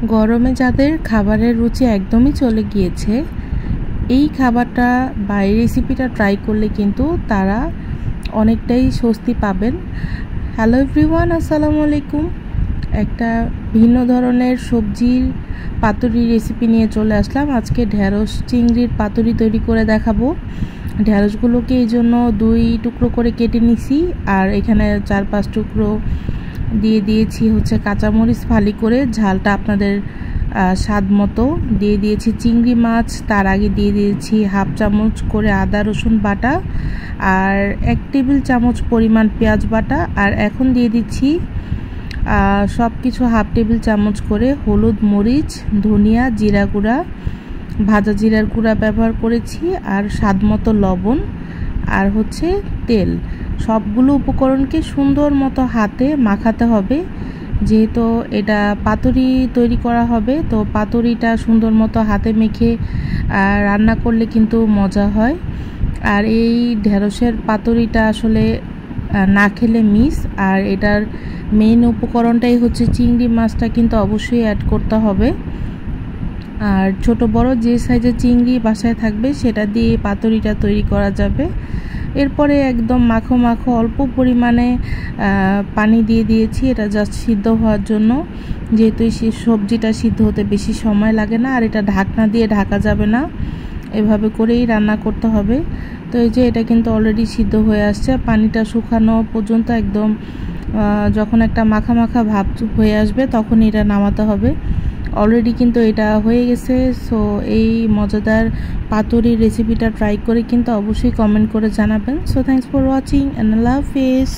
গরমে যাদের খাবারের রুচি একদমই চলে গিয়েছে, এই খাবারটা বা এই রেসিপিটা ট্রাই করলে কিন্তু তারা অনেকটাই স্বস্তি পাবেন। হ্যালো এভরিওয়ান, আসসালামু আলাইকুম। একটা ভিন্ন ধরনের সবজির পাতুরি রেসিপি নিয়ে চলে আসলাম। আজকে ঢেঁড়স চিংড়ির পাতুরি তৈরি করে দেখাবো। ঢেঁড়সগুলোকে এই জন্য 2 টুকরো করে কেটে নিছি, আর এখানে 4-5 টুকরো দিয়ে দিয়েছি হচ্ছে কাঁচামরিচ ফালি করে, ঝালটা আপনাদের স্বাদ মতো দিয়ে দিয়েছি। চিংড়ি মাছ তার আগে দিয়ে দিয়েছি 1/2 চামচ করে আদা রসুন বাটা আর 1 টেবিল চামচ পরিমাণ পেঁয়াজ বাটা, আর এখন দিয়ে দিচ্ছি সব কিছু 1/2 টেবিল চামচ করে হলুদ, মরিচ, ধনিয়া, জিরা গুঁড়া, ভাজা জিরার গুঁড়া ব্যবহার করেছি, আর স্বাদ মতো লবণ, আর হচ্ছে তেল। সবগুলো উপকরণকে সুন্দর মতো হাতে মাখাতে হবে, যেহেতু এটা পাতুরি তৈরি করা হবে, তো পাতুরিটা সুন্দর মতো হাতে মেখে রান্না করলে কিন্তু মজা হয়। আর এই ঢেঁড়সের পাতুরিটা আসলে না খেলে মিস। আর এটার মেইন উপকরণটাই হচ্ছে চিংড়ি মাছটা কিন্তু অবশ্যই অ্যাড করতে হবে। আর ছোট বড় যে সাইজের চিংড়ি বাসায় থাকবে সেটা দিয়ে পাতুরিটা তৈরি করা যাবে। এরপরে একদম মাখো মাখো অল্প পরিমাণে পানি দিয়ে দিয়েছি, এটা জাস্ট সিদ্ধ হওয়ার জন্য, যেহেতু সবজিটা সিদ্ধ হতে বেশি সময় লাগে না, আর এটা ঢাকনা দিয়ে ঢাকা যাবে না, এভাবে করেই রান্না করতে হবে। তো এই যে এটা কিন্তু অলরেডি সিদ্ধ হয়ে আসছে। পানিটা শুকানো পর্যন্ত একদম যখন একটা মাখা মাখা ভাব হয়ে আসবে তখন এটা নামাতে হবে। অলরেডি কিন্তু এটা হয়ে গেছে। সো এই মজাদার পাতুরি রেসিপিটা ট্রাই করে কিন্তু অবশ্যই কমেন্ট করে জানাবেন। So thanks for watching and আল্লাহ হাফেজ।